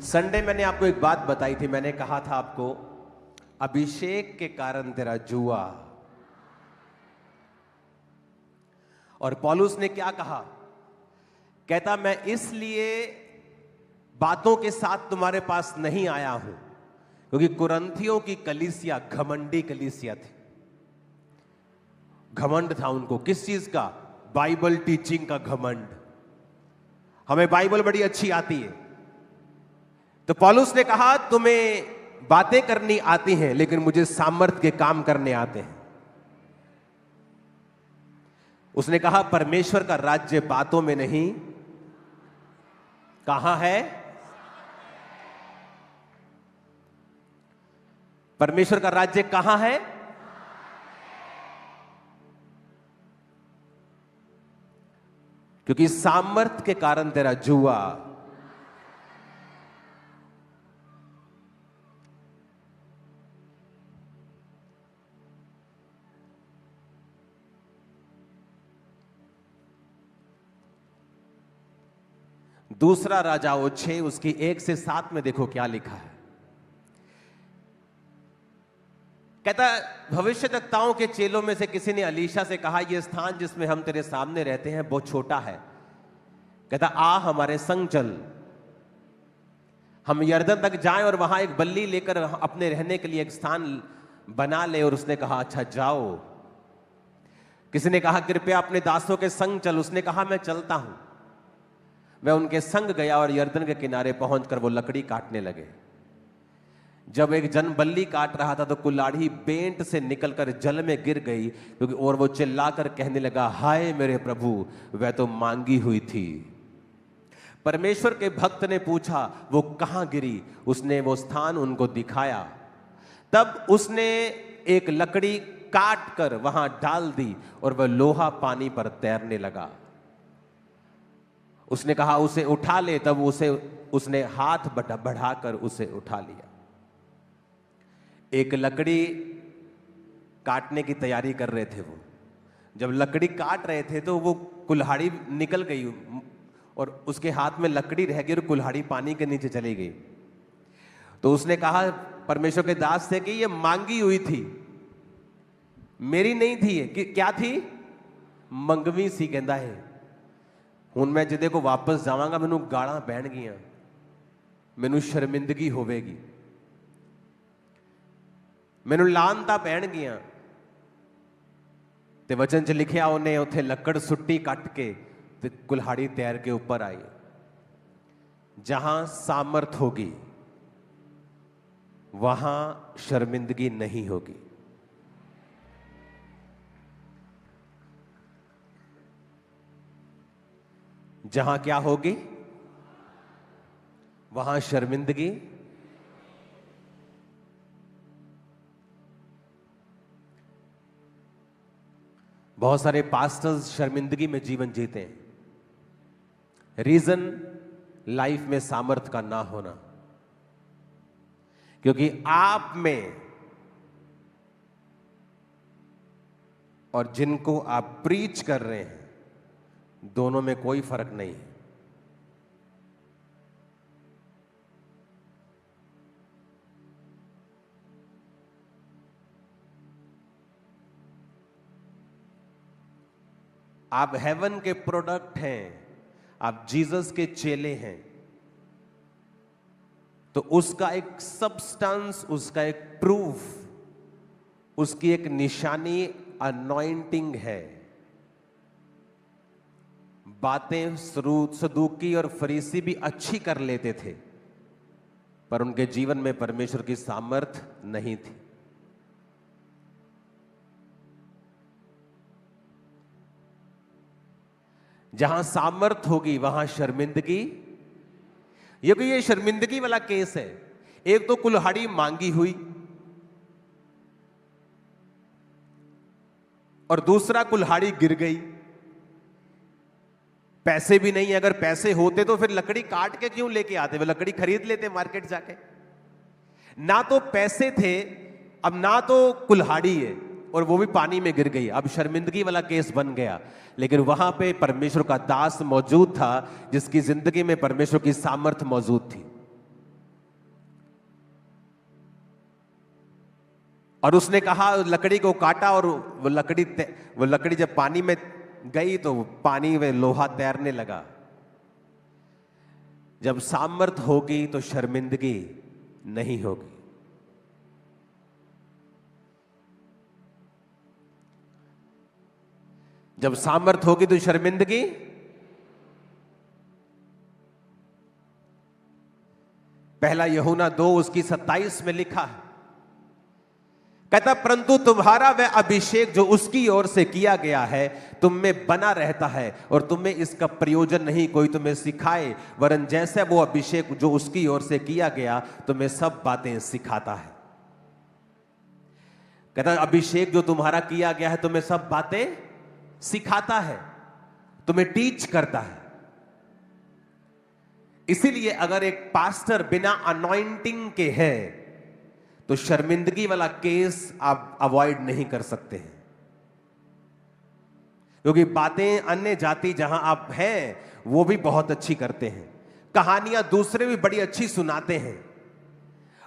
Sunday मैंने आपको एक बात बताई थी। मैंने कहा था आपको, अभिषेक के कारण तेरा जुआ। और पौलुस ने क्या कहा? कहता मैं इसलिए बातों के साथ तुम्हारे पास नहीं आया हूं क्योंकि कुरंथियों की कलीसिया घमंडी कलीसिया थी। घमंड था उनको। किस चीज का? बाइबल टीचिंग का घमंड। हमें बाइबल बड़ी अच्छी आती है। तो पौलुस ने कहा तुम्हें बातें करनी आती हैं लेकिन मुझे सामर्थ के काम करने आते हैं। उसने कहा परमेश्वर का राज्य बातों में नहीं, कहां है? परमेश्वर का राज्य कहां है? क्योंकि सामर्थ के कारण तेरा जुआ। दूसरा राजाओं 6 उसकी 1 से 7 में देखो क्या लिखा है। कहता भविष्यद्वक्ताओं के चेलों में से किसी ने अलीशा से कहा यह स्थान जिसमें हम तेरे सामने रहते हैं बहुत छोटा है। कहता आ हमारे संग चल, हम यरदन तक जाएं और वहां एक बल्ली लेकर अपने रहने के लिए एक स्थान बना ले। और उसने कहा अच्छा जाओ। किसी ने कहा कृपया अपने दासों के संग चल। उसने कहा मैं चलता हूं। वह उनके संग गया और यरदन के किनारे पहुंचकर वो लकड़ी काटने लगे। जब एक जन बल्ली काट रहा था तो कुल्हाड़ी बेंट से निकलकर जल में गिर गई क्योंकि और वो चिल्लाकर कहने लगा हाय मेरे प्रभु, वह तो मांगी हुई थी। परमेश्वर के भक्त ने पूछा वो कहां गिरी? उसने वो स्थान उनको दिखाया। तब उसने एक लकड़ी काट कर वहां डाल दी और वह लोहा पानी पर तैरने लगा। उसने कहा उसे उठा ले। तब उसने हाथ बढ़ाकर उसे उठा लिया। एक लकड़ी काटने की तैयारी कर रहे थे वो। जब लकड़ी काट रहे थे तो वो कुल्हाड़ी निकल गई और उसके हाथ में लकड़ी रह गई और कुल्हाड़ी पानी के नीचे चली गई। तो उसने कहा परमेश्वर के दास से कि ये मांगी हुई थी, मेरी नहीं थी। कि क्या थी? मंगवी सी। कहता है ਹੁਣ मैं जिदे को वापस जावांगा मैनू गालां पैणगियां, मैनू शर्मिंदगी होवेगी, मैनू लानता पैणगियां। ते वचन च लिखिया उन्हें उत्थे लकड़ सुट्टी कट के ते कुल्हाड़ी तैर के ऊपर आई। जहां सामर्थ होगी वहां शर्मिंदगी नहीं होगी। जहां क्या होगी वहां शर्मिंदगी। बहुत सारे पास्टर्स शर्मिंदगी में जीवन जीते हैं। रीजन लाइफ में सामर्थ का ना होना। क्योंकि आप में और जिनको आप प्रीच कर रहे हैं दोनों में कोई फर्क नहीं है। आप हेवन के प्रोडक्ट हैं, आप जीसस के चेले हैं, तो उसका एक सब्सटेंस, उसका एक प्रूफ, उसकी एक निशानी अनॉइंटिंग है। बातें सदूकी और फरीसी भी अच्छी कर लेते थे पर उनके जीवन में परमेश्वर की सामर्थ नहीं थी। जहां सामर्थ होगी वहां शर्मिंदगी। ये शर्मिंदगी वाला केस है। एक तो कुल्हाड़ी मांगी हुई और दूसरा कुल्हाड़ी गिर गई। पैसे भी नहीं। अगर पैसे होते तो फिर लकड़ी काट के क्यों लेके आते? वो लकड़ी खरीद लेते मार्केट जाके। ना तो पैसे थे, अब ना तो कुल्हाड़ी है और वो भी पानी में गिर गई। अब शर्मिंदगी वाला केस बन गया। लेकिन वहां पे परमेश्वर का दास मौजूद था जिसकी जिंदगी में परमेश्वर की सामर्थ मौजूद थी। और उसने कहा, लकड़ी को काटा और वो लकड़ी जब पानी में गई तो पानी में लोहा तैरने लगा। जब सामर्थ होगी तो शर्मिंदगी नहीं होगी। जब सामर्थ होगी तो शर्मिंदगी। पहला यूहन्ना 2:27 में लिखा है, कहता परंतु तुम्हारा वह अभिषेक जो उसकी ओर से किया गया है तुम में बना रहता है और तुम्हें इसका प्रयोजन नहीं कोई तुम्हें सिखाए, वरन जैसे वो अभिषेक जो उसकी ओर से किया गया तुम्हें सब बातें सिखाता है। कहता अभिषेक जो तुम्हारा किया गया है तुम्हें सब बातें सिखाता है, तुम्हें टीच करता है। इसीलिए अगर एक पास्टर बिना अनॉइंटिंग के है तो शर्मिंदगी वाला केस आप अवॉइड नहीं कर सकते हैं, क्योंकि बातें अन्य जाति जहां आप हैं वो भी बहुत अच्छी करते हैं, कहानियां दूसरे भी बड़ी अच्छी सुनाते हैं।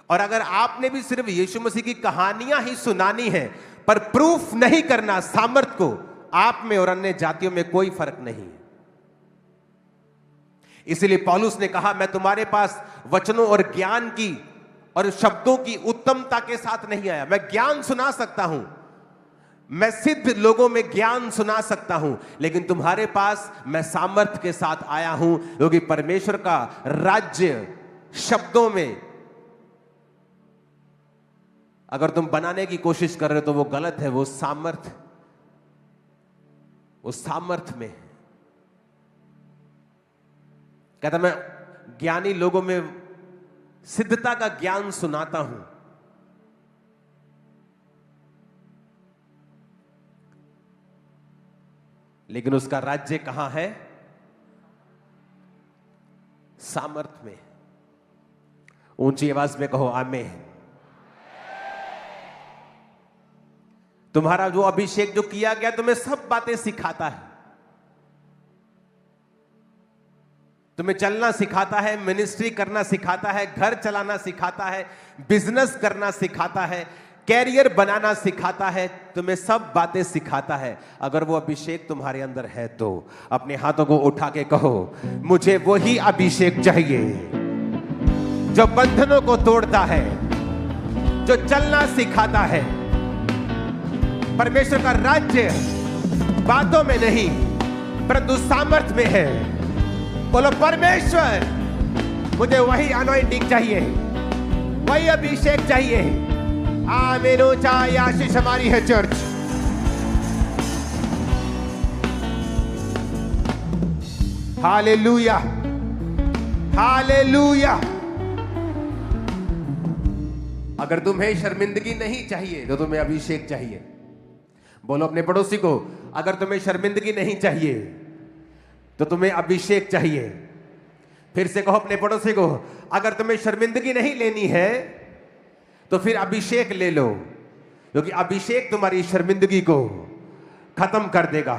और अगर आपने भी सिर्फ यीशु मसीह की कहानियां ही सुनानी है पर प्रूफ नहीं करना सामर्थ को, आप में और अन्य जातियों में कोई फर्क नहीं है। इसलिए पौलुस ने कहा, मैं तुम्हारे पास वचनों और ज्ञान की और शब्दों की उत्तमता के साथ नहीं आया। मैं ज्ञान सुना सकता हूं, मैं सिद्ध लोगों में ज्ञान सुना सकता हूं, लेकिन तुम्हारे पास मैं सामर्थ के साथ आया हूं, क्योंकि परमेश्वर का राज्य शब्दों में अगर तुम बनाने की कोशिश कर रहे हो तो वो गलत है। वो सामर्थ में है। कहता मैं ज्ञानी लोगों में सिद्धता का ज्ञान सुनाता हूं, लेकिन उसका राज्य कहां है? सामर्थ में। ऊंची आवाज में कहो आमीन। तुम्हारा जो अभिषेक जो किया गया तुम्हें सब बातें सिखाता है, तुम्हें चलना सिखाता है, मिनिस्ट्री करना सिखाता है, घर चलाना सिखाता है, बिजनेस करना सिखाता है, कैरियर बनाना सिखाता है, तुम्हें सब बातें सिखाता है। अगर वो अभिषेक तुम्हारे अंदर है तो अपने हाथों को उठा के कहो, मुझे वही अभिषेक चाहिए जो बंधनों को तोड़ता है, जो चलना सिखाता है। परमेश्वर का राज्य बातों में नहीं परंतु सामर्थ में है। बोलो परमेश्वर, मुझे वही अनॉइंटिंग चाहिए, वही अभिषेक चाहिए। आमीन। ऊंचा आशीष हमारी है चर्च। Hallelujah, hallelujah. अगर तुम्हें शर्मिंदगी नहीं चाहिए तो तुम्हें अभिषेक चाहिए। बोलो अपने पड़ोसी को, अगर तुम्हें शर्मिंदगी नहीं चाहिए तो तुम्हें अभिषेक चाहिए। फिर से कहो अपने पड़ोसी को, अगर तुम्हें शर्मिंदगी नहीं लेनी है तो फिर अभिषेक ले लो, क्योंकि अभिषेक तुम्हारी शर्मिंदगी को खत्म कर देगा।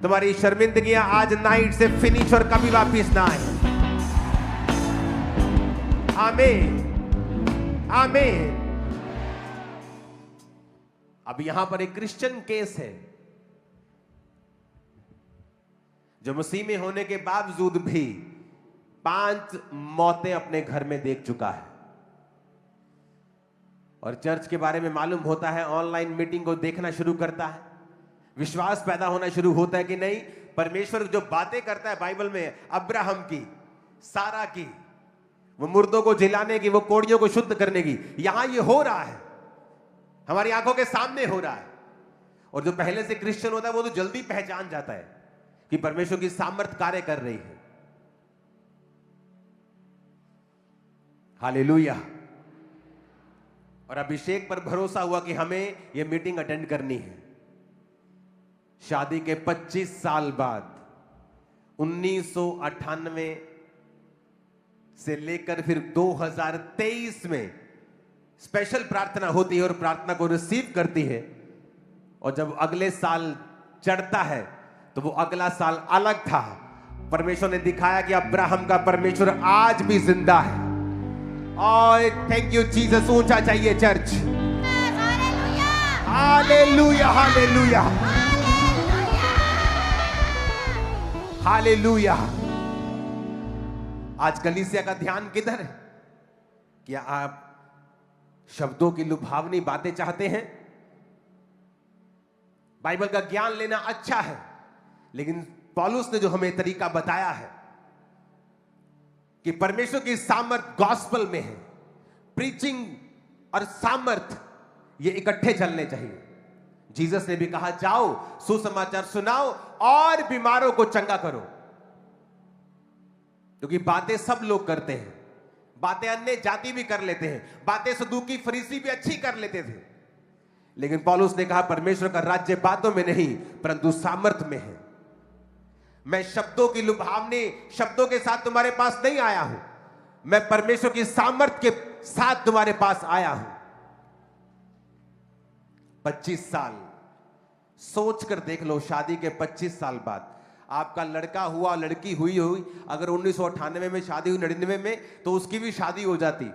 तुम्हारी शर्मिंदगियां आज नाइट से फिनिश और कभी वापिस ना आए। आमीन, आमीन। अब यहां पर एक क्रिश्चियन केस है जो मसीह में होने के बावजूद भी 5 मौतें अपने घर में देख चुका है, और चर्च के बारे में मालूम होता है, ऑनलाइन मीटिंग को देखना शुरू करता है, विश्वास पैदा होना शुरू होता है कि नहीं, परमेश्वर जो बातें करता है बाइबल में, अब्राहम की, सारा की, वो मुर्दों को जिलाने की, वो कोड़ियों को शुद्ध करने की, यहां ये हो रहा है, हमारी आंखों के सामने हो रहा है। और जो पहले से क्रिश्चियन होता है वो तो जल्दी पहचान जाता है कि परमेश्वर की सामर्थ कार्य कर रही है। हालेलुया। और अभिषेक पर भरोसा हुआ कि हमें यह मीटिंग अटेंड करनी है। शादी के 25 साल बाद 1998 से लेकर फिर 2023 में स्पेशल प्रार्थना होती है और प्रार्थना को रिसीव करती है, और जब अगले साल चढ़ता है तो वो अगला साल अलग था। परमेश्वर ने दिखाया कि अब्राहम का परमेश्वर आज भी जिंदा है। और थैंक यू जीसस। ऊंचा चाहिए चर्च। Hallelujah, hallelujah, hallelujah. आज कलीसिया का ध्यान किधर है? क्या आप शब्दों की लुभावनी बातें चाहते हैं? बाइबल का ज्ञान लेना अच्छा है, लेकिन पौलुस ने जो हमें तरीका बताया है कि परमेश्वर की सामर्थ गॉस्पल में है, प्रीचिंग और सामर्थ ये इकट्ठे चलने चाहिए। जीसस ने भी कहा, जाओ सुसमाचार सुनाओ और बीमारों को चंगा करो। क्योंकि बातें सब लोग करते हैं, बातें अन्य जाति भी कर लेते हैं, बातें सदूकी फरीसी भी अच्छी कर लेते थे, लेकिन पौलुस ने कहा परमेश्वर का राज्य बातों में नहीं परंतु सामर्थ में है। मैं शब्दों की लुभावनी शब्दों के साथ तुम्हारे पास नहीं आया हूं, मैं परमेश्वर की सामर्थ के साथ तुम्हारे पास आया हूं। 25 साल सोच कर देख लो, शादी के 25 साल बाद आपका लड़का हुआ, लड़की हुई, अगर 1998 में शादी हुई, 99 में, तो उसकी भी शादी हो जाती।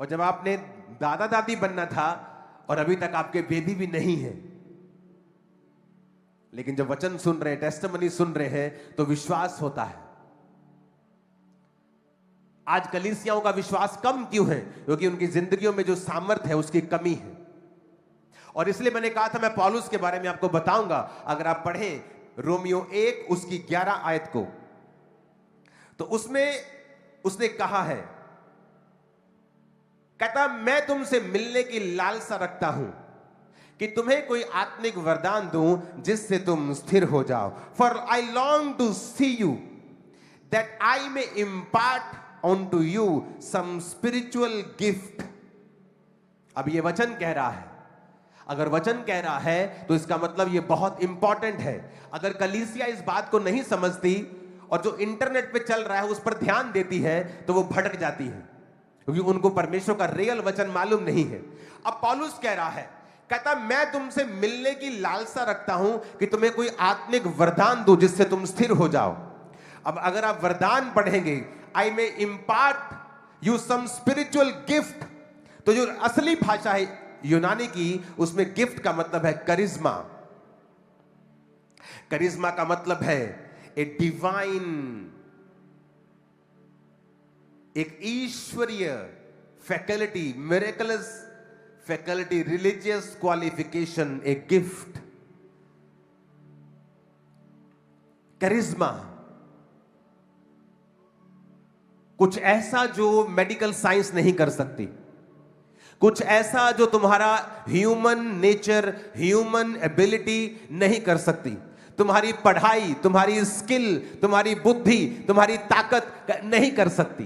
और जब आपने दादा दादी बनना था और अभी तक आपके बेबी भी नहीं है, लेकिन जब वचन सुन रहे हैं, टेस्टिमनी सुन रहे हैं, तो विश्वास होता है। आज कलीसियाओं का विश्वास कम क्यों है? क्योंकि उनकी जिंदगियों में जो सामर्थ है उसकी कमी है। और इसलिए मैंने कहा था मैं पौलुस के बारे में आपको बताऊंगा। अगर आप पढ़ें रोमियो 1 उसकी 11 आयत को, तो उसमें उसने कहा है, कहता मैं तुमसे मिलने की लालसा रखता हूं कि तुम्हें कोई आत्मिक वरदान दूं जिससे तुम स्थिर हो जाओ। For I long to see you that I may impart on to you some spiritual gift. अब ये वचन कह रहा है, अगर वचन कह रहा है तो इसका मतलब ये बहुत इंपॉर्टेंट है। अगर कलीसिया इस बात को नहीं समझती और जो इंटरनेट पे चल रहा है उस पर ध्यान देती है, तो वो भटक जाती है, क्योंकि उनको परमेश्वर का रियल वचन मालूम नहीं है। अब पौलुस कह रहा है, कहता मैं तुमसे मिलने की लालसा रखता हूं कि तुम्हें कोई आत्मिक वरदान दूं जिससे तुम स्थिर हो जाओ। अब अगर आप वरदान पढ़ेंगे, I may impart you some spiritual gift, तो जो असली भाषा है यूनानी की, उसमें गिफ्ट का मतलब है करिश्मा। करिश्मा का मतलब है ए डिवाइन, एक ईश्वरीय faculty, miraculous faculty, religious qualification, a gift, करिश्मा। कुछ ऐसा जो मेडिकल साइंस नहीं कर सकती, कुछ ऐसा जो तुम्हारा ह्यूमन नेचर, ह्यूमन एबिलिटी नहीं कर सकती। तुम्हारी पढ़ाई, तुम्हारी स्किल, तुम्हारी बुद्धि, तुम्हारी ताकत नहीं कर सकती।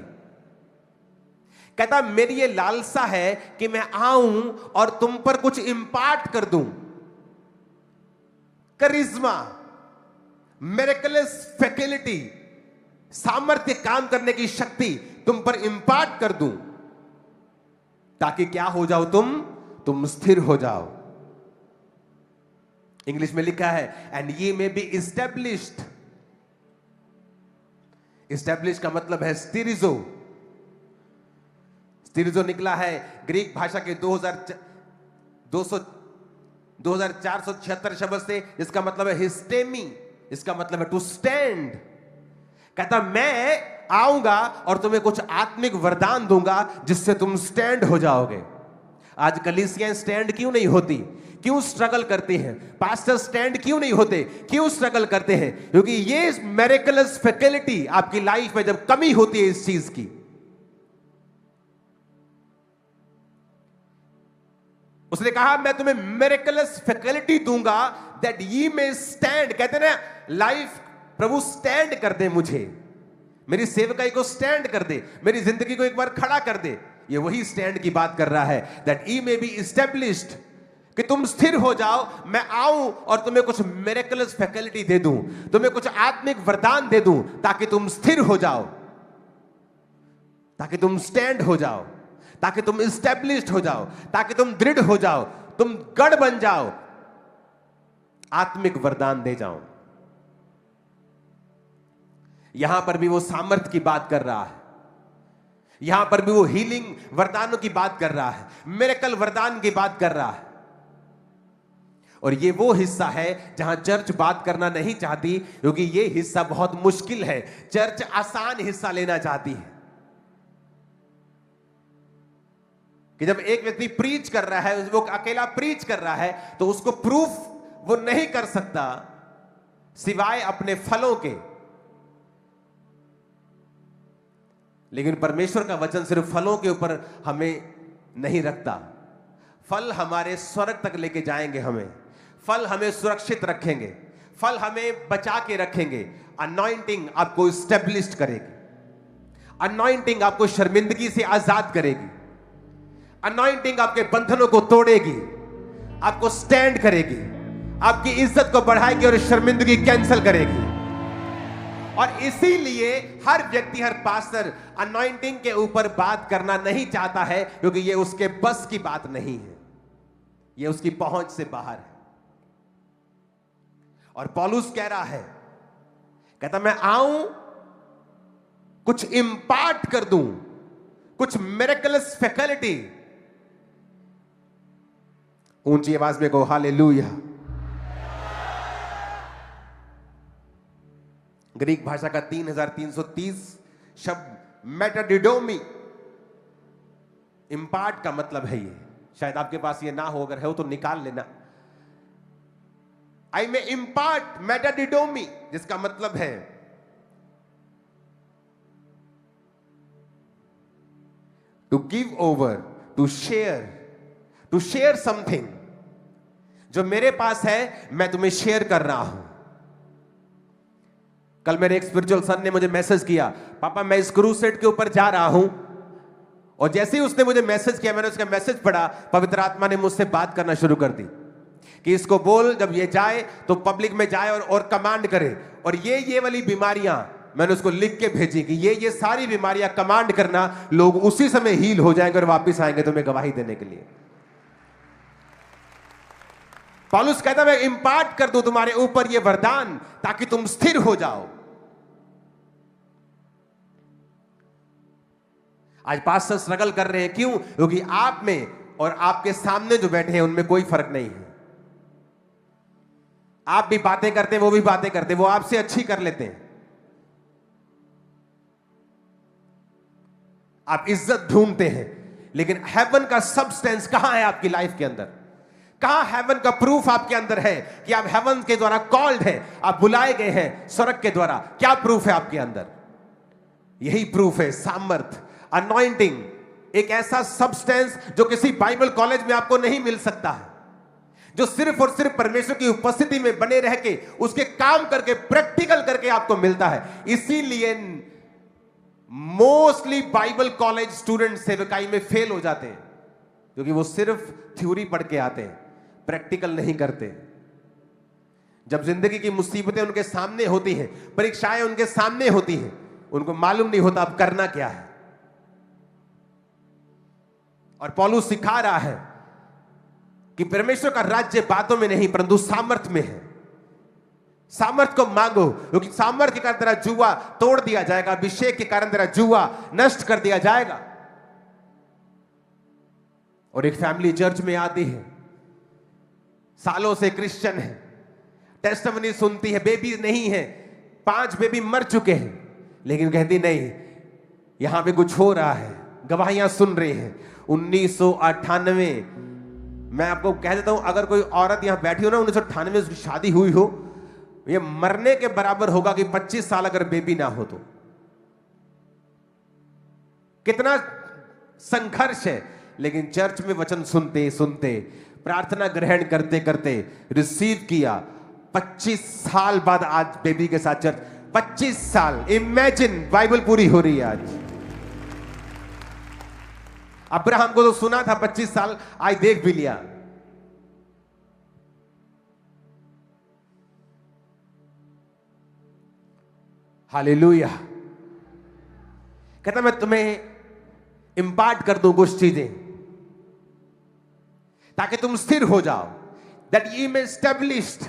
कहता मेरी ये लालसा है कि मैं आऊं और तुम पर कुछ इंपार्ट कर दूं, करिश्मा, मिरेकलस फैकल्टी, सामर्थ्य, काम करने की शक्ति तुम पर इंपार्ट कर दूं, ताकि क्या हो जाओ, तुम स्थिर हो जाओ। इंग्लिश में लिखा है एंड ये में बी इस्टेब्लिश्ड। इस्टेब्लिश का मतलब है स्थिरिजो। स्थिरिजो निकला है ग्रीक भाषा के 2476 शब्द से, इसका मतलब है हिस्टेमी, इसका मतलब है टू स्टैंड। कहता मैं आऊंगा और तुम्हें कुछ आत्मिक वरदान दूंगा जिससे तुम स्टैंड हो जाओगे। आज कलीसियां स्टैंड क्यों नहीं होती? क्यों स्ट्रगल करती हैं? पास्टर स्टैंड क्यों नहीं होते? क्यों स्ट्रगल करते हैं? क्योंकि ये मिरेकलस फैकल्टी आपकी लाइफ में जब कमी होती है इस चीज की, उसने कहा मैं तुम्हें मिरेकलस फैकल्टी दूंगा दैट ये में स्टैंड। कहते ना लाइफ, प्रभु स्टैंड कर दे, मुझे मेरी सेवकाई को स्टैंड कर दे, मेरी जिंदगी को एक बार खड़ा कर दे। ये वही स्टैंड की बात कर रहा है, that E may be established, कि तुम स्थिर हो जाओ। मैं आऊं और तुम्हें कुछ मिरेकलस फैकल्टी दे दूं, तुम्हें कुछ आत्मिक वरदान दे दूं, ताकि तुम स्थिर हो जाओ, ताकि तुम स्टैंड हो जाओ, ताकि तुम इस्टेब्लिश्ड हो जाओ, ताकि तुम दृढ़ हो जाओ, तुम गढ़ बन जाओ, आत्मिक वरदान दे जाओ। यहां पर भी वो सामर्थ की बात कर रहा है यहां पर भी वो हीलिंग वरदानों की बात कर रहा है, मिरेकल वरदान की बात कर रहा है। और ये वो हिस्सा है जहां चर्च बात करना नहीं चाहती, क्योंकि ये हिस्सा बहुत मुश्किल है। चर्च आसान हिस्सा लेना चाहती है कि जब एक व्यक्ति प्रीच कर रहा है, वो अकेला प्रीच कर रहा है, तो उसको प्रूफ वो नहीं कर सकता सिवाय अपने फलों के। लेकिन परमेश्वर का वचन सिर्फ फलों के ऊपर हमें नहीं रखता। फल हमारे स्वर्ग तक लेके जाएंगे, हमें फल हमें सुरक्षित रखेंगे, फल हमें बचा के रखेंगे। अनॉइंटिंग आपको स्टेब्लिश करेगी, अनॉइंटिंग आपको शर्मिंदगी से आजाद करेगी, अनॉइंटिंग आपके बंधनों को तोड़ेगी, आपको स्टैंड करेगी, आपकी इज्जत को बढ़ाएगी और शर्मिंदगी कैंसिल करेगी। और इसीलिए हर व्यक्ति, हर पास्टर अनॉइंटिंग के ऊपर बात करना नहीं चाहता है, क्योंकि ये उसके बस की बात नहीं है, ये उसकी पहुंच से बाहर है। और पौलुस कह रहा है, कहता मैं आऊं कुछ इंपार्ट कर दूं, कुछ मिरेकलस फैकल्टी। ऊंची आवाज में कहो हालेलुया। ग्रीक भाषा का 3330 शब्द मेटाडिडोमी, इंपार्ट का मतलब है ये। शायद आपके पास ये ना हो, अगर है तो निकाल लेना। आई में इंपार्ट मेटाडिडोमी, जिसका मतलब है to give over, to share something. जो मेरे पास है मैं तुम्हें शेयर कर रहा हूं। कल मेरे एक स्पिरिचुअल सन ने मुझे मैसेज किया, पापा मैं इस क्रूसेड के ऊपर जा रहा हूं। और जैसे ही उसने मुझे मैसेज किया, मैंने उसका मैसेज पढ़ा, पवित्र आत्मा ने मुझसे बात करना शुरू कर दी कि इसको बोल जब ये जाए तो पब्लिक में जाए और कमांड करे। और ये वाली बीमारियां मैंने उसको लिख के भेजी कि ये सारी बीमारियां कमांड करना, लोग उसी समय हील हो जाएंगे और वापस आएंगे तुम्हें गवाही देने के लिए। पौलुस कहता मैं इंपार्ट कर दूं तुम्हारे ऊपर ये वरदान, ताकि तुम स्थिर हो जाओ। आज पास्टर स्ट्रगल कर रहे हैं, क्यों? क्योंकि आप में और आपके सामने जो बैठे हैं उनमें कोई फर्क नहीं है। आप भी बातें करते हैं, वो भी बातें करते हैं, वो आपसे अच्छी कर लेते हैं। आप इज्जत ढूंढते हैं, लेकिन हेवन का सबस्टेंस कहां है आपकी लाइफ के अंदर? कहां हेवन का प्रूफ आपके अंदर है कि आप हेवन के द्वारा कॉल्ड हैं, आप बुलाए गए हैं स्वर्ग के द्वारा? क्या प्रूफ है आपके अंदर? यही प्रूफ है सामर्थ, अनॉइंटिंग, एक ऐसा सबस्टेंस जो किसी बाइबल कॉलेज में आपको नहीं मिल सकता है, जो सिर्फ और सिर्फ परमेश्वर की उपस्थिति में बने रह के, उसके काम करके, प्रैक्टिकल करके आपको मिलता है। इसीलिए मोस्टली बाइबल कॉलेज स्टूडेंट सेवकाई में फेल हो जाते हैं, क्योंकि वो सिर्फ थ्योरी पढ़ के आते हैं, प्रैक्टिकल नहीं करते। जब जिंदगी की मुसीबतें उनके सामने होती हैं, परीक्षाएं उनके सामने होती हैं, उनको मालूम नहीं होता अब करना क्या है। और पौलुस सिखा रहा है कि परमेश्वर का राज्य बातों में नहीं परंतु सामर्थ में है। सामर्थ को मांगो, क्योंकि सामर्थ के कारण तेरा जुआ तोड़ दिया जाएगा, अभिषेक के कारण तेरा जुआ नष्ट कर दिया जाएगा। और एक फैमिली चर्च में आती है, सालों से क्रिश्चियन है, टेस्टिमनी सुनती है, बेबी नहीं है, 5 बेबी मर चुके हैं, लेकिन कहती नहीं, यहां पे कुछ हो रहा है, गवाहियां सुन रहे हैं। 1998, मैं आपको कह देता हूं, अगर कोई औरत यहां बैठी हो ना, 1998 में उसकी शादी हुई हो, ये मरने के बराबर होगा कि 25 साल अगर बेबी ना हो तो। कितना संघर्ष है। लेकिन चर्च में वचन सुनते सुनते, प्रार्थना ग्रहण करते करते रिसीव किया। 25 साल बाद आज बेबी के साथ चर्च, 25 साल। इमेजिन, बाइबल पूरी हो रही है आज। अब्राहम को तो सुना था 25 साल, आज देख भी लिया। हालेलुया। कहता मैं तुम्हें इंपार्ट कर दूं कुछ चीजें, ताकि तुम स्थिर हो जाओ, दैट ye may established,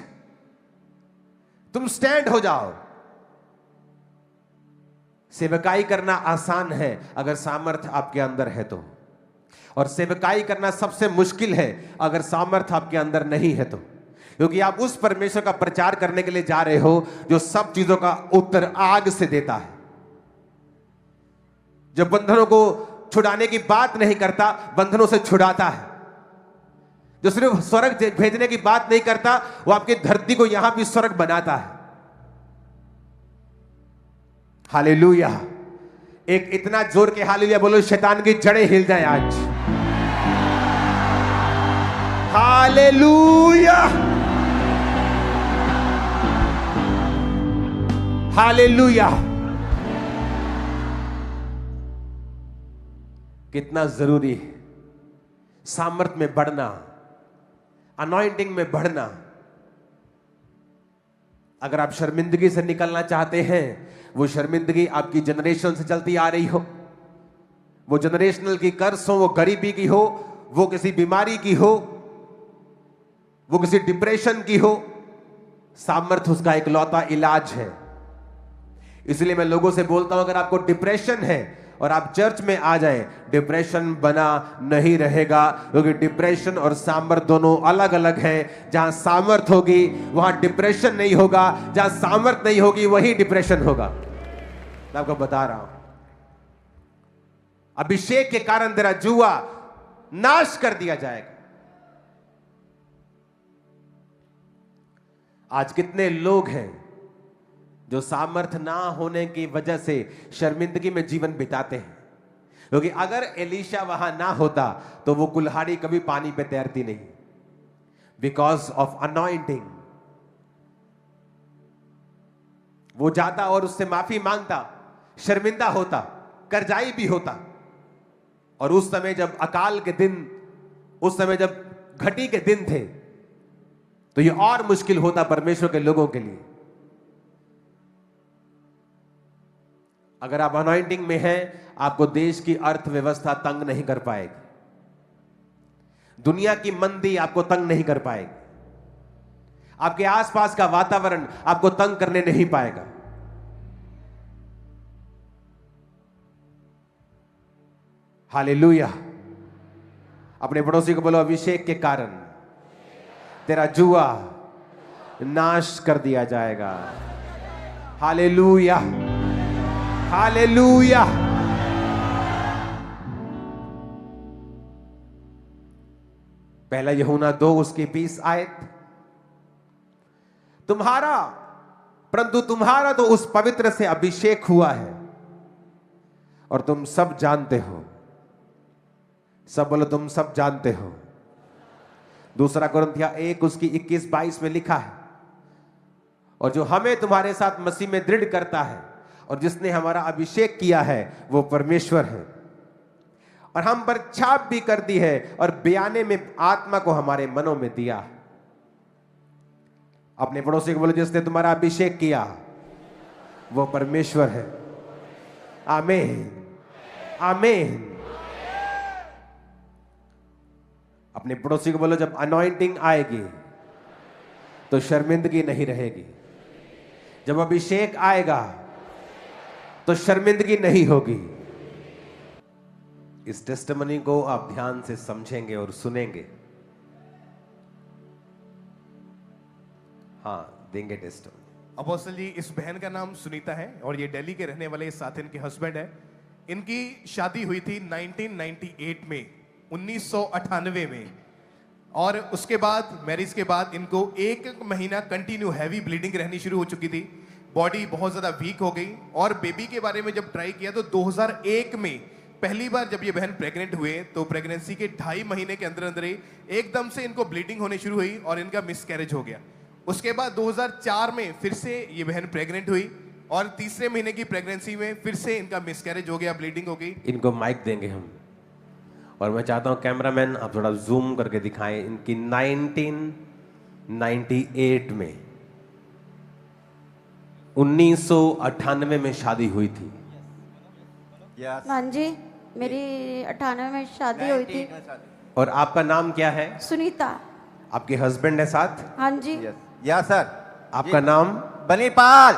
तुम स्टैंड हो जाओ। सेवकाई करना आसान है अगर सामर्थ्य आपके अंदर है तो, और सेवकाई करना सबसे मुश्किल है अगर सामर्थ्य आपके अंदर नहीं है तो, क्योंकि आप उस परमेश्वर का प्रचार करने के लिए जा रहे हो जो सब चीजों का उत्तर आग से देता है, जो बंधनों को छुड़ाने की बात नहीं करता, बंधनों से छुड़ाता है, जो सिर्फ स्वर्ग भेजने की बात नहीं करता, वो आपकी धरती को यहां भी स्वर्ग बनाता है। हालेलुया। एक इतना जोर के हालेलुया बोलो शैतान की जड़ें हिल जाएं आज। Hallelujah, hallelujah. कितना जरूरी है सामर्थ्य में बढ़ना, अनॉइंटिंग में बढ़ना। अगर आप शर्मिंदगी से निकलना चाहते हैं, वो शर्मिंदगी आपकी जनरेशन से चलती आ रही हो, वो जनरेशनल की कर्ज हो, वो गरीबी की हो, वो किसी बीमारी की हो, वो किसी डिप्रेशन की हो, सामर्थ्य उसका इकलौता इलाज है। इसलिए मैं लोगों से बोलता हूं, अगर आपको डिप्रेशन है और आप चर्च में आ जाएं, डिप्रेशन बना नहीं रहेगा, क्योंकि डिप्रेशन और सामर्थ दोनों अलग अलग हैं। जहां सामर्थ होगी वहां डिप्रेशन नहीं होगा, जहां सामर्थ नहीं होगी वही डिप्रेशन होगा। मैं आपको बता रहा हूं, अभिषेक के कारण तेरा जुआ नाश कर दिया जाएगा। आज कितने लोग हैं जो सामर्थ्य ना होने की वजह से शर्मिंदगी में जीवन बिताते हैं, क्योंकि अगर एलीशा वहां ना होता तो वो कुल्हाड़ी कभी पानी पे तैरती नहीं, बिकॉज ऑफ अनॉइंटिंग। वो जाता और उससे माफी मांगता, शर्मिंदा होता, कर्जाई भी होता, और उस समय जब अकाल के दिन, उस समय जब घटी के दिन थे, तो ये और मुश्किल होता परमेश्वर के लोगों के लिए। अगर आप अनॉइंटिंग में हैं, आपको देश की अर्थव्यवस्था तंग नहीं कर पाएगी, दुनिया की मंदी आपको तंग नहीं कर पाएगी, आपके आसपास का वातावरण आपको तंग करने नहीं पाएगा। हालेलुया। अपने पड़ोसी को बोलो, अभिषेक के कारण तेरा जुआ नाश कर दिया जाएगा। Hallelujah, hallelujah. पहला यूहन्ना 2 उसकी 20 आयत, तुम्हारा, परंतु तुम्हारा तो उस पवित्र से अभिषेक हुआ है और तुम सब जानते हो। सब बोलो, तुम सब जानते हो। दूसरा कुरिन्थिया 1 उसकी 21-22 में लिखा है, और जो हमें तुम्हारे साथ मसीह में दृढ़ करता है और जिसने हमारा अभिषेक किया है वो परमेश्वर है, और हम पर छाप भी कर दी है और बयाने में आत्मा को हमारे मनों में दिया। अपने पड़ोसी को बोलो, जिसने तुम्हारा अभिषेक किया वो परमेश्वर है। आमीन, आमीन। अपने पड़ोसी को बोलो, जब अनॉइंटिंग आएगी तो शर्मिंदगी नहीं रहेगी, जब अभिषेक आएगा तो शर्मिंदगी नहीं होगी। इस टेस्टिमनी को आप ध्यान से समझेंगे और सुनेंगे। हाँ, देंगे टेस्टिमनी। अपोस्टल जी, इस बहन का नाम सुनीता है और ये दिल्ली के रहने वाले, साथ इनके हस्बैंड है। इनकी शादी हुई थी 1998 में, 1998 में, और उसके बाद, मैरिज के बाद इनको 1 महीना कंटिन्यू हैवी ब्लीडिंग रहनी शुरू हो चुकी थी, बॉडी बहुत ज़्यादा वीक हो गई। और बेबी के बारे में जब ट्राई किया तो 2001 में पहली बार जब ये बहन प्रेग्नेंट हुए तो प्रेगनेंसी के 2.5 महीने के अंदर अंदर ही एकदम से इनको ब्लीडिंग होनी शुरू हुई और इनका मिसकैरेज हो गया। उसके बाद 2004 में फिर से ये बहन प्रेग्नेंट हुई और तीसरे महीने की प्रेगनेंसी में फिर से इनका मिसकैरेज हो गया, ब्लीडिंग हो गई। इनको माइक देंगे हम, और मैं चाहता हूं कैमरामैन आप थोड़ा जूम करके दिखाएं। इनकी 1998 में, 1998 में शादी हुई थी। हाँ जी, मेरी 98 में शादी हुई थी। और आपका नाम क्या है? सुनीता। आपके हस्बैंड है साथ? हाँ जी। या सर। आपका नाम? बनीपाल।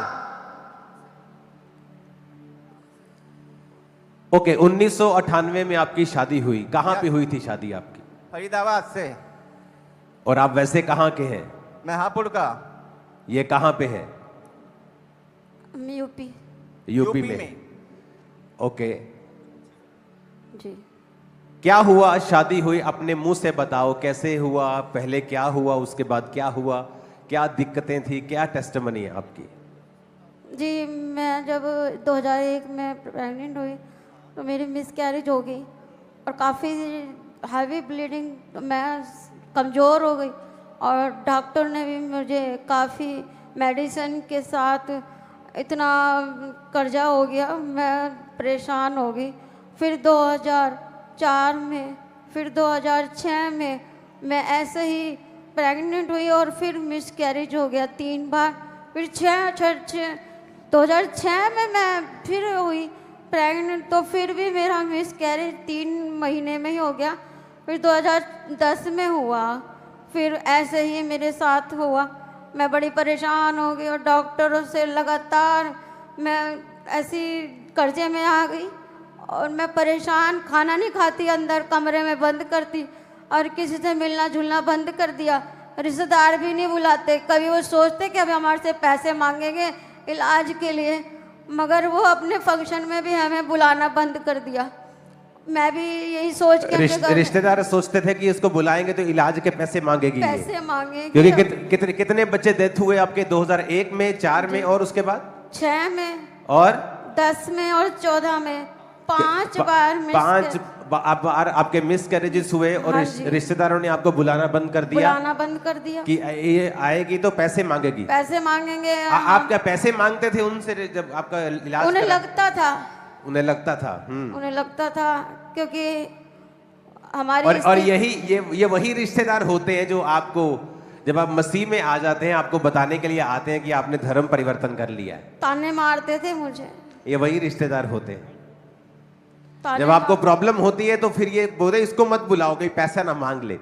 ओके, 1998 में आपकी शादी हुई। कहाँ पे हुई थी शादी आपकी? फरीदाबाद से। और आप वैसे कहाँ के हैं? मैं हापुड़ का। ये कहाँ पे है? यूपी। यूपी में। ओके, जी। क्या हुआ? शादी हुई, अपने मुंह से बताओ कैसे हुआ, पहले क्या हुआ, उसके बाद क्या हुआ, क्या दिक्कतें थी, क्या टेस्टिमनी है आपकी? जी, मैं जब 2001 में प्रेग्नेंट हुई तो मेरी मिसकैरेज हो गई और काफ़ी हैवी ब्लीडिंग, मैं कमज़ोर हो गई और डॉक्टर ने भी मुझे काफ़ी मेडिसिन के साथ इतना कर्जा हो गया, मैं परेशान हो गई। फिर 2004 में, फिर 2006 में मैं ऐसे ही प्रेग्नेंट हुई और फिर मिसकैरेज हो गया 3 बार। फिर 2006 में मैं फिर हुई प्रेग्नेंट, तो फिर भी मेरा मिसकैरेज 3 महीने में ही हो गया। फिर 2010 में हुआ, फिर ऐसे ही मेरे साथ हुआ। मैं बड़ी परेशान हो गई और डॉक्टरों से लगातार मैं ऐसी कर्जे में आ गई और मैं परेशान, खाना नहीं खाती, अंदर कमरे में बंद करती और किसी से मिलना जुलना बंद कर दिया। रिश्तेदार भी नहीं बुलाते, कभी वो सोचते कि अभी हमारे से पैसे मांगेंगे इलाज के लिए, मगर वो अपने फंक्शन में भी हमें बुलाना बंद कर दिया। मैं भी यही सोच के रिश्तेदार सोचते थे कि इसको बुलाएंगे तो इलाज के पैसे मांगेगी, पैसे मांगेगी। क्योंकि कितने बच्चे डेथ हुए आपके? 2001 में, 4 में और उसके बाद 6 में और 10 में और 14 में 5 बार आपके मिसकैरेजेस हुए और हाँ जी। रिश्तेदारों ने आपको बुलाना बंद कर दिया कि ये आएगी तो पैसे मांगेगी, पैसे मांगेंगे। आप क्या पैसे मांगते थे उनसे जब आपका इलाज? उन्हें लगता था, उन्हें लगता था। उन्हें लगता था क्योंकि हमारी और ये वही रिश्तेदार होते हैं जो आपको जब आप मसीह में आ जाते हैं आपको बताने के लिए आते हैं कि आपने धर्म परिवर्तन कर लिया है। ताने मारते थे मुझे, ये वही रिश्तेदार होते हैं। जब आपको प्रॉब्लम होती है तो फिर ये बोलते इसको मत बुलाओ, कहीं पैसा ना मांग ले,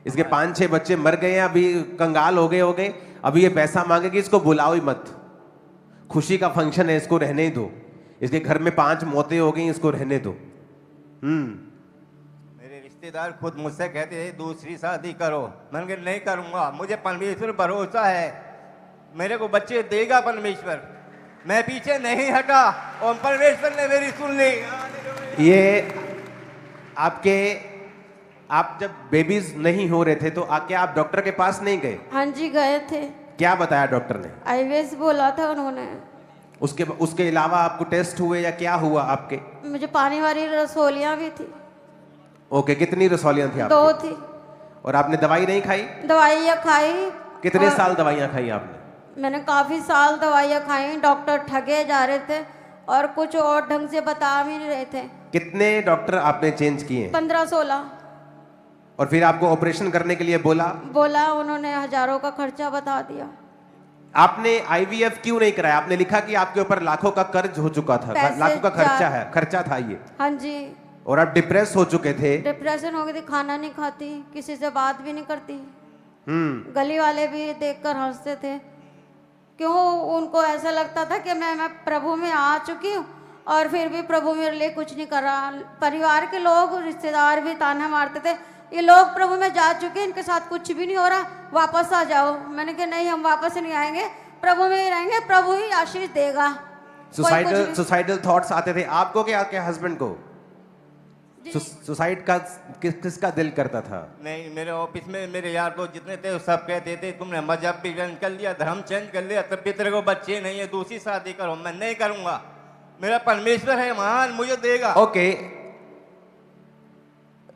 इसके 5-6 बच्चे मर गए हैं, अभी कंगाल हो गए, अभी ये पैसा मांगेगी, इसको बुलाओ ही मत, खुशी का फंक्शन है, इसको रहने ही दो, इसके घर में 5 मौतें हो गई, इसको रहने दो। मेरे रिश्तेदार खुद मुझसे कहते थे दूसरी शादी करो, मैंने कहा नहीं करूंगा, मुझे परमेश्वर भरोसा है, मेरे को बच्चे देगा परमेश्वर, मैं पीछे नहीं हटा और परमेश्वर ने मेरी सुन ली। ये आप जब बेबीज नहीं हो रहे थे तो क्या आप डॉक्टर के पास नहीं गए? हाँ जी गए थे। क्या बताया डॉक्टर ने? आईवीएस बोला था उन्होंने। उसके अलावा आपको टेस्ट हुए या क्या हुआ आपके? मुझे पानी वाली रसोलियां भी थी। ओके, कितनी रसोलियां थी आपकी? 2 थी। और आपने दवाई नहीं खाई? दवाइयाँ खाई। कितने साल दवाइयाँ खाई आपने? मैंने काफी साल दवाइयाँ खाई, डॉक्टर ठगे जा रहे थे और कुछ और ढंग से बता भी नहीं रहे थे। कितने डॉक्टर आपने चेंज किए? 15-16। और फिर आपको ऑपरेशन करने के लिए बोला उन्होंने हजारों का खर्चा बता दिया। आपने आईवीएफ क्यों नहीं कराया? आपने लिखा कि आपके ऊपर लाखों का कर्ज हो चुका था, लाखों का खर्चा था ये। हाँ जी। और आप डिप्रेस हो चुके थे? डिप्रेशन हो गई थी, खाना नहीं खाती, किसी से बात भी नहीं करती। गली वाले भी देखकर हंसते थे, क्यों उनको ऐसा लगता था कि मैं प्रभु में आ चुकी हूँ और फिर भी प्रभु मेरे लिए कुछ नहीं कर रहा। परिवार के लोग, रिश्तेदार भी ताना मारते थे, ये लोग प्रभु में जा चुके हैं, इनके साथ कुछ भी नहीं हो रहा, वापस आ जाओ। मैंने कहा नहीं, हम वापस नहीं आएंगे, प्रभु में ही रहेंगे, प्रभु ही आशीष देगा। सुसाइडल थॉट्स आते थे आपको कि आपके हस्बैंड को? सुसाइड का किसका दिल करता था? नहीं, मेरे ऑफिस में मेरे यार दोस्त जितने थे सब कहते थे तुमने मजहब भी चेंज कर लिया, धर्म चेंज कर लिया, तब भी तेरे को बच्चे नहीं है, दूसरी शादी करो। मैं नहीं करूंगा, मेरा परमेश्वर है महान, मुझे देगा। ओके,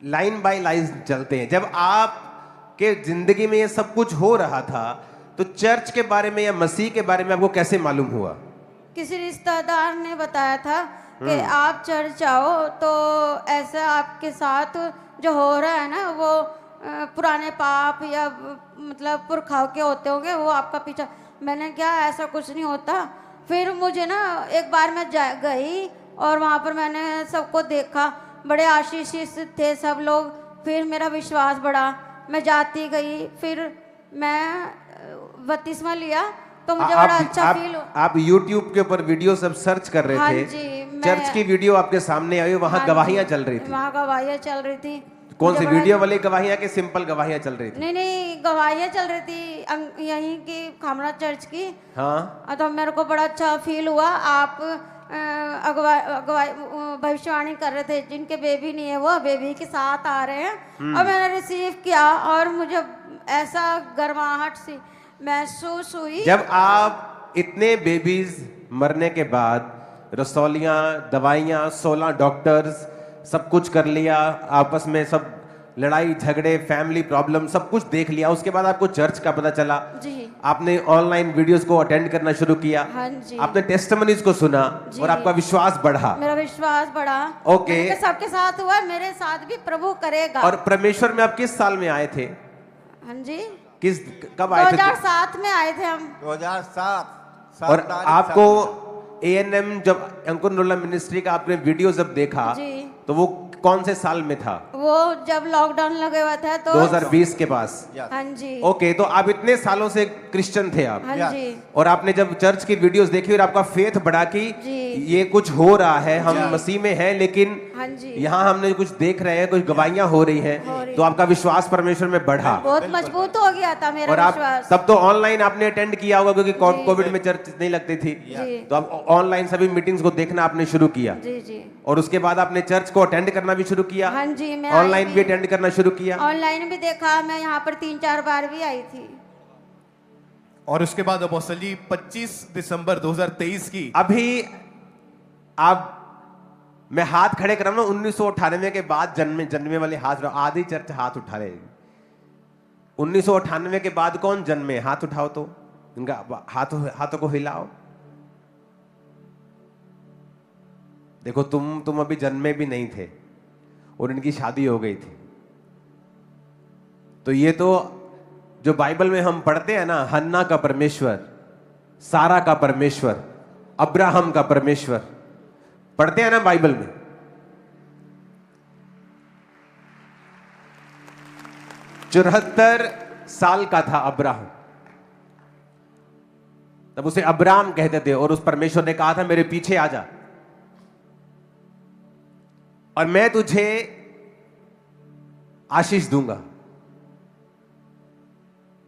लाइन बाय लाइन चलते हैं। जब आपके जिंदगी में ये सब कुछ हो रहा था तो चर्च के बारे में या मसीह के बारे में आपको कैसे मालूम हुआ? किसी रिश्तेदार ने बताया था कि आप चर्च आओ तो ऐसा आपके साथ जो हो रहा है ना वो पुराने पाप या मतलब पुरखाओं के होते होंगे, वो आपका पीछा। मैंने क्या, ऐसा कुछ नहीं होता। फिर मुझे ना एक बार मैं गई और वहाँ पर मैंने सबको देखा, बड़े आशीषित थे सब लोग। फिर मेरा विश्वास बढ़ा, मैं जाती गई, फिर मैं बपतिस्मा लिया तो मुझे बड़ा अच्छा फील हुआ। आप YouTube के ऊपर वीडियो सब सर्च कर रहे थे? जी, चर्च की वीडियो आपके सामने आई, वहां हाँ गवाहियां जी, चल रही थी। वहाँ गवाहियाँ चल रही थी। कौन सी मुझे बड़ा- वीडियो वाली गवाहियां के सिंपल गवाहियां चल रही थी? नहीं नहीं, गवाहियाँ चल रही थी यहीं की खामरा चर्च की। हाँ, तो मेरे को बड़ा अच्छा फील हुआ। आप भविष्यवाणी कर रहे थे, जिनके बेबी नहीं है वो बेबी के साथ आ रहे हैं। और मैंने रिसीव किया और मुझे ऐसा गर्माहट सी महसूस हुई। जब आप इतने बेबीज मरने के बाद रसौलियां, दवाइयां, 16 डॉक्टर्स, सब कुछ कर लिया, आपस में सब लड़ाई झगड़े, फैमिली प्रॉब्लम सब कुछ देख लिया, उसके बाद आपको चर्च का पता चला, जी आपने ऑनलाइन वीडियोस को अटेंड करना शुरू किया, हाँ जी, आपने टेस्टिमनीज को सुना जी। और आपका विश्वास बढ़ा। मेरा विश्वास बढ़ा। ओके। मैंने कहा, सबके साथ हुआ, मेरे साथ भी प्रभु करेगा। और परमेश्वर में आप किस साल में आए थे? हाँ जी, कब आए थे? 2007 में आए थे हम। 2007 और आपको ANM जब अंकुर नुल्ला मिनिस्ट्री का आपने वीडियो जब देखा जी, तो वो कौन से साल में था? वो जब लॉकडाउन लगे हुआ था तो 2020 के पास। हाँ जी, ओके, तो आप इतने सालों से क्रिश्चियन थे आप, हाँ Yes. जी, और आपने जब चर्च की वीडियोस देखी और आपका फेथ बढ़ा कि जी। ये कुछ हो रहा है, हम जी। मसीह में हैं, लेकिन हाँ जी, यहाँ हमने कुछ देख रहे हैं, कुछ गवाहियां हो रही हो हैं, रही तो आपका विश्वास परमेश्वर में बढ़ा। बहुत मजबूत हो गया था मेरा और आप विश्वास। तब तो ऑनलाइन आपने अटेंड किया होगा, क्योंकि जी। कोविड में चर्च नहीं लगती थी, जी तो आप ऑनलाइन सभी मीटिंग्स को देखना आपने शुरू किया, जी जी, और उसके बाद आपने चर्च को अटेंड करना भी शुरू किया, हाँ जी, मैं ऑनलाइन भी अटेंड करना शुरू किया। ऑनलाइन भी देखा, मैं यहाँ पर 3-4 बार भी आई थी। और उसके बाद अपोस्टल जी 25 दिसंबर 2023 की अभी आप, मैं हाथ खड़े कर रहा हूं, 1998 के बाद जन्मे वाले हाथ, आधी चर्च हाथ उठा रहे। 1998 के बाद कौन जन्मे? हाथ उठाओ तो, इनका हाथों को हिलाओ। देखो, तुम अभी जन्मे भी नहीं थे और इनकी शादी हो गई थी। तो ये तो जो बाइबल में हम पढ़ते हैं ना, हन्ना का परमेश्वर, सारा का परमेश्वर, अब्राहम का परमेश्वर, पढ़ते हैं ना बाइबल में। चौहत्तर साल का था अब्राहम, तब उसे अब्राम कहते थे, और उस परमेश्वर ने कहा था मेरे पीछे आ जा और मैं तुझे आशीष दूंगा।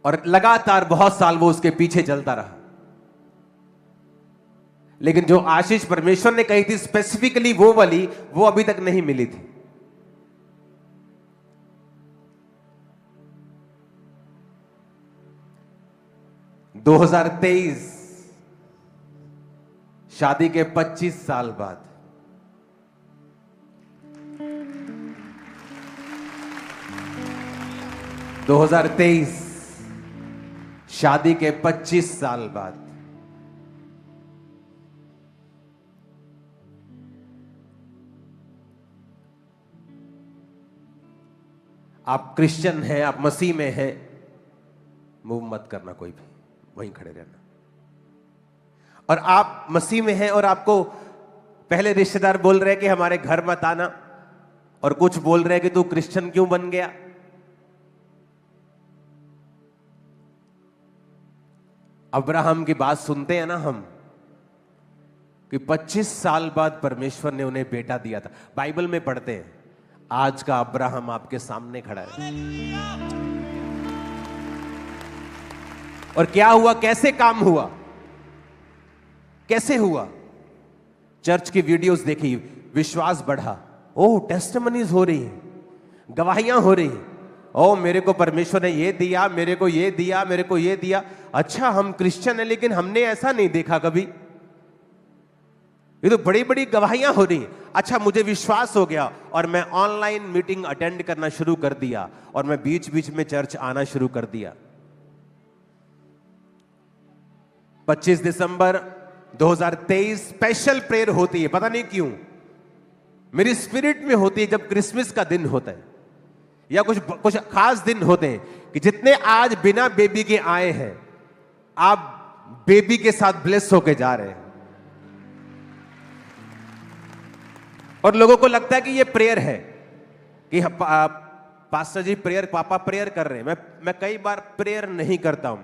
और लगातार बहुत साल वो उसके पीछे चलता रहा, लेकिन जो आशीष परमेश्वर ने कही थी स्पेसिफिकली वो वाली, वो अभी तक नहीं मिली थी। दो 2023 शादी के 25 साल बाद 2023 शादी के 25 साल बाद आप क्रिश्चियन हैं, आप मसीह में हैं, मूव मत करना कोई भी, वहीं खड़े रहना। और आप मसीह में हैं और आपको पहले रिश्तेदार बोल रहे हैं कि हमारे घर मत आना, और कुछ बोल रहे हैं कि तू क्रिश्चियन क्यों बन गया। अब्राहम की बात सुनते हैं ना हम, कि 25 साल बाद परमेश्वर ने उन्हें बेटा दिया था। बाइबल में पढ़ते हैं, आज का अब्राहम आपके सामने खड़ा है। और क्या हुआ, कैसे काम हुआ, कैसे हुआ? चर्च की वीडियोस देखी, विश्वास बढ़ा, ओह टेस्टिमनीज हो रही हैं, गवाहियां हो रही हैं, ओह मेरे को परमेश्वर ने ये दिया, मेरे को ये दिया, मेरे को ये दिया। अच्छा, हम क्रिश्चियन हैं लेकिन हमने ऐसा नहीं देखा कभी, ये तो बड़ी बड़ी गवाहियां हो रही हैं। अच्छा, मुझे विश्वास हो गया और मैं ऑनलाइन मीटिंग अटेंड करना शुरू कर दिया, और मैं बीच बीच में चर्च आना शुरू कर दिया। 25 दिसंबर 2023 स्पेशल प्रेयर होती है, पता नहीं क्यों मेरी स्पिरिट में होती है, जब क्रिसमस का दिन होता है या कुछ खास दिन होते हैं, कि जितने आज बिना बेबी के आए हैं, आप बेबी के साथ ब्लेस होके जा रहे हैं। और लोगों को लगता है कि ये प्रेयर है, कि पास्टर जी प्रेयर, पापा प्रेयर कर रहे हैं। मैं कई बार प्रेयर नहीं करता हूं,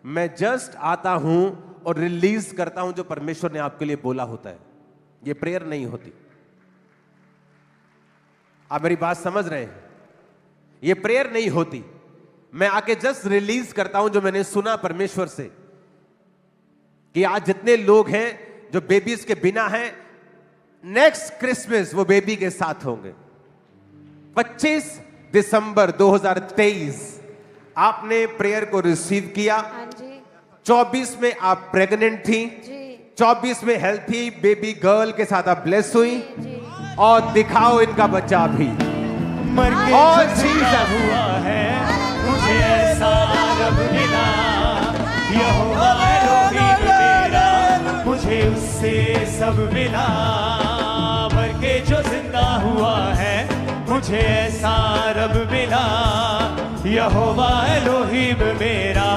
मैं जस्ट आता हूं और रिलीज करता हूं जो परमेश्वर ने आपके लिए बोला होता है। ये प्रेयर नहीं होती। आप मेरी बात समझ रहे हैं? ये प्रेयर नहीं होती। मैं आके जस्ट रिलीज करता हूं जो मैंने सुना परमेश्वर से कि आज जितने लोग हैं जो बेबीज के बिना हैं, नेक्स्ट क्रिसमस वो बेबी के साथ होंगे। 25 दिसंबर 2023 आपने प्रेयर को रिसीव किया। हाँ जी 24 में आप प्रेग्नेंट थी, जी 24 में हेल्थी बेबी गर्ल के साथ आप ब्लेस हुई, जी और दिखाओ इनका बच्चा भी। मर के और जो जिंदा हुआ है, मुझे ऐसा रब मिला, यहोवा एलोहीम मेरा, मुझे उससे सब मिला। मर के जो जिंदा हुआ है, मुझे ऐसा रब मिला, यहोवा एलोहीम मेरा,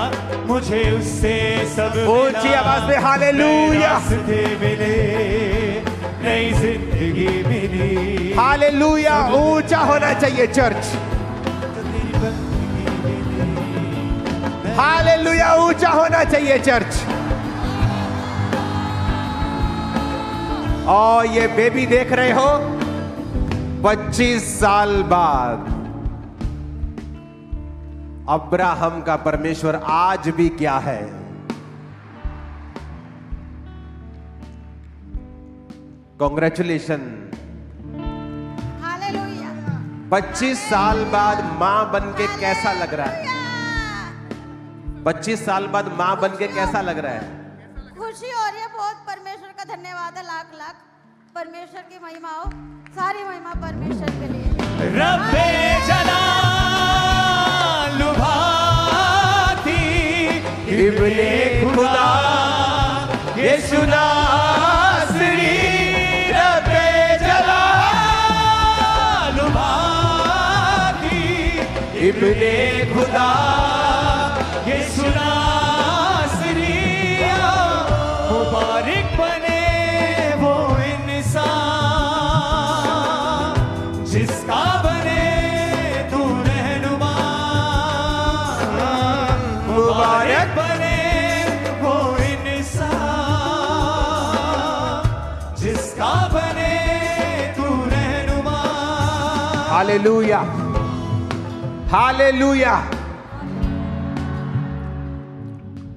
मुझे उससे सब मिला। ऊंची आवाज में हालेलुया, रास्ते मिले, नई जिंदगी मिली। हालेलुया। ऊंचा होना चाहिए चर्च, हालेलुया, ऊंचा होना चाहिए चर्च। और ये बेबी देख रहे हो, 25 साल बाद अब्राहम का परमेश्वर आज भी क्या है? कॉन्ग्रेचुलेशन। हालेलुया 25 साल बाद मां बन के कैसा लग रहा है? 25 साल बाद मां बन के कैसा लग रहा है? खुशी हो रही है बहुत। परमेश्वर का धन्यवाद है, लाख लाख। परमेश्वर की महिमा हो, सारी महिमा परमेश्वर के लिए। रब्बे जलाल लुभाती इब्ने खुदा यीशु नासरी, रब्बे जलाल लुभाती इब्ने खुदा यीशु नासरी। मुबारक बने वो इंसान जिसका बने तू रहनुमा। मुबारक बने वो इंसान जिसका बने तू रहनुमा। Hallelujah, hallelujah.